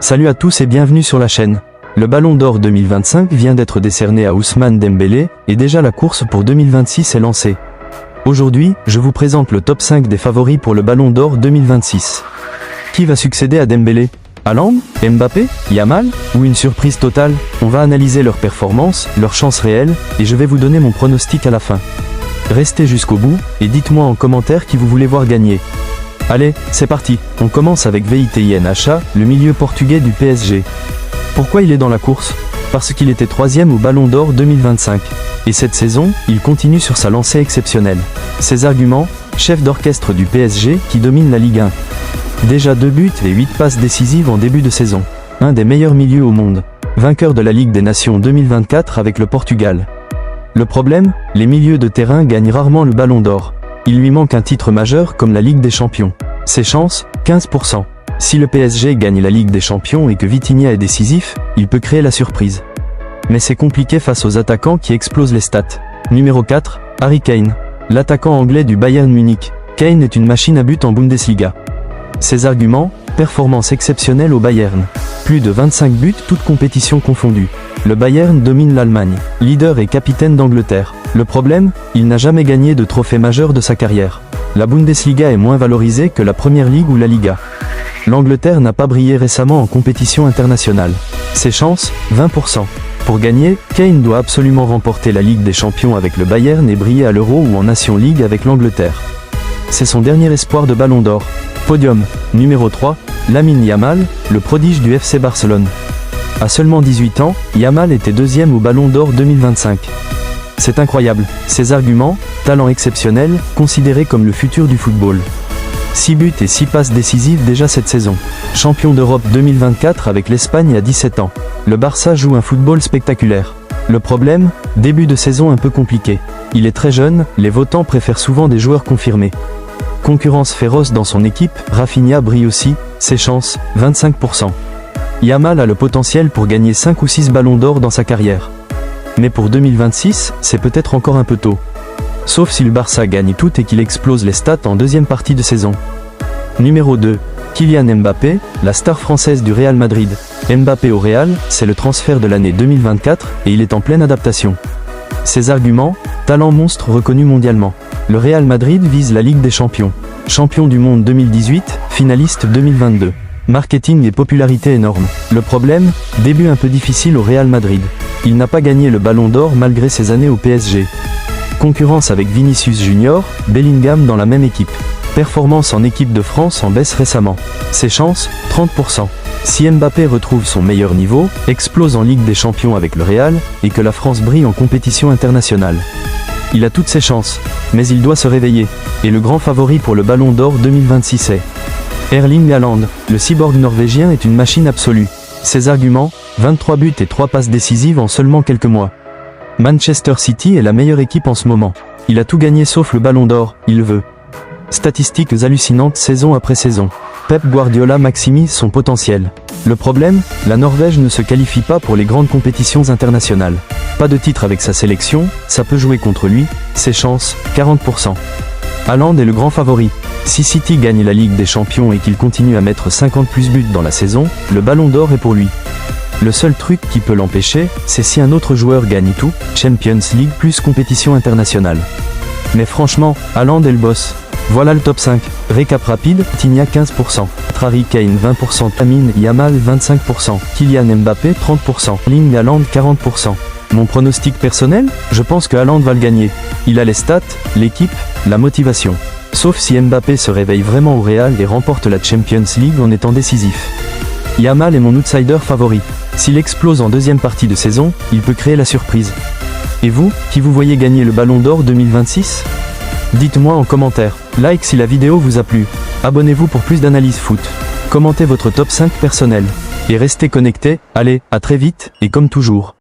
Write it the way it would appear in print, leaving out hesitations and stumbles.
Salut à tous et bienvenue sur la chaîne. Le Ballon d'Or 2025 vient d'être décerné à Ousmane Dembélé, et déjà la course pour 2026 est lancée. Aujourd'hui, je vous présente le top 5 des favoris pour le Ballon d'Or 2026. Qui va succéder à Dembélé? Haaland, Mbappé, Yamal, ou une surprise totale? On va analyser leurs performances, leurs chances réelles, et je vais vous donner mon pronostic à la fin. Restez jusqu'au bout, et dites-moi en commentaire qui vous voulez voir gagner. Allez, c'est parti, on commence avec Vitinha, le milieu portugais du PSG. Pourquoi il est dans la course? Parce qu'il était 3e au Ballon d'Or 2025. Et cette saison, il continue sur sa lancée exceptionnelle. Ses arguments, chef d'orchestre du PSG qui domine la Ligue 1. Déjà 2 buts et 8 passes décisives en début de saison. Un des meilleurs milieux au monde. Vainqueur de la Ligue des Nations 2024 avec le Portugal. Le problème, les milieux de terrain gagnent rarement le Ballon d'Or. Il lui manque un titre majeur comme la Ligue des Champions. Ses chances, 15%. Si le PSG gagne la Ligue des Champions et que Vitinha est décisif, il peut créer la surprise. Mais c'est compliqué face aux attaquants qui explosent les stats. Numéro 4, Harry Kane. L'attaquant anglais du Bayern Munich. Kane est une machine à but en Bundesliga. Ses arguments, performance exceptionnelle au Bayern. Plus de 25 buts toutes compétitions confondues. Le Bayern domine l'Allemagne, leader et capitaine d'Angleterre. Le problème, il n'a jamais gagné de trophée majeur de sa carrière. La Bundesliga est moins valorisée que la Première Ligue ou la Liga. L'Angleterre n'a pas brillé récemment en compétition internationale. Ses chances, 20%. Pour gagner, Kane doit absolument remporter la Ligue des Champions avec le Bayern et briller à l'Euro ou en Nation League avec l'Angleterre. C'est son dernier espoir de Ballon d'Or. Podium, numéro 3, Lamine Yamal, le prodige du FC Barcelone. À seulement 18 ans, Yamal était 2e au Ballon d'Or 2025. C'est incroyable, ses arguments, talent exceptionnel, considéré comme le futur du football. 6 buts et 6 passes décisives déjà cette saison. Champion d'Europe 2024 avec l'Espagne à 17 ans. Le Barça joue un football spectaculaire. Le problème, début de saison un peu compliqué. Il est très jeune, les votants préfèrent souvent des joueurs confirmés. Concurrence féroce dans son équipe, Rafinha brille aussi, ses chances, 25%. Yamal a le potentiel pour gagner 5 ou 6 ballons d'or dans sa carrière. Mais pour 2026, c'est peut-être encore un peu tôt. Sauf si le Barça gagne tout et qu'il explose les stats en deuxième partie de saison. Numéro 2. Kylian Mbappé, la star française du Real Madrid. Mbappé au Real, c'est le transfert de l'année 2024, et il est en pleine adaptation. Ses arguments, talent monstre reconnu mondialement. Le Real Madrid vise la Ligue des Champions. Champion du monde 2018, finaliste 2022. Marketing et popularité énorme. Le problème, début un peu difficile au Real Madrid. Il n'a pas gagné le Ballon d'Or malgré ses années au PSG. Concurrence avec Vinicius Junior, Bellingham dans la même équipe. Performance en équipe de France en baisse récemment. Ses chances, 30%. Si Mbappé retrouve son meilleur niveau, explose en Ligue des Champions avec le Real, et que la France brille en compétition internationale. Il a toutes ses chances, mais il doit se réveiller. Et le grand favori pour le Ballon d'Or 2026 est Erling Haaland, le cyborg norvégien est une machine absolue. Ses arguments, 23 buts et 3 passes décisives en seulement quelques mois. Manchester City est la meilleure équipe en ce moment. Il a tout gagné sauf le Ballon d'Or, il veut. Statistiques hallucinantes saison après saison. Pep Guardiola maximise son potentiel. Le problème, la Norvège ne se qualifie pas pour les grandes compétitions internationales. Pas de titre avec sa sélection, ça peut jouer contre lui, ses chances, 40%. Haaland est le grand favori. Si City gagne la Ligue des Champions et qu'il continue à mettre 50 plus buts dans la saison, le Ballon d'Or est pour lui. Le seul truc qui peut l'empêcher, c'est si un autre joueur gagne tout, Champions League plus compétition internationale. Mais franchement, Haaland est le boss. Voilà le top 5. Récap rapide, Vitinha 15%, Harry Kane 20%, Lamine Yamal 25%, Kylian Mbappé 30%, Erling Haaland 40%. Mon pronostic personnel, je pense que Haaland va le gagner. Il a les stats, l'équipe, la motivation. Sauf si Mbappé se réveille vraiment au Real et remporte la Champions League en étant décisif. Yamal est mon outsider favori. S'il explose en deuxième partie de saison, il peut créer la surprise. Et vous, qui vous voyez gagner le Ballon d'Or 2026? Dites-moi en commentaire. Like si la vidéo vous a plu. Abonnez-vous pour plus d'analyse foot. Commentez votre top 5 personnel. Et restez connectés. Allez, à très vite, et comme toujours.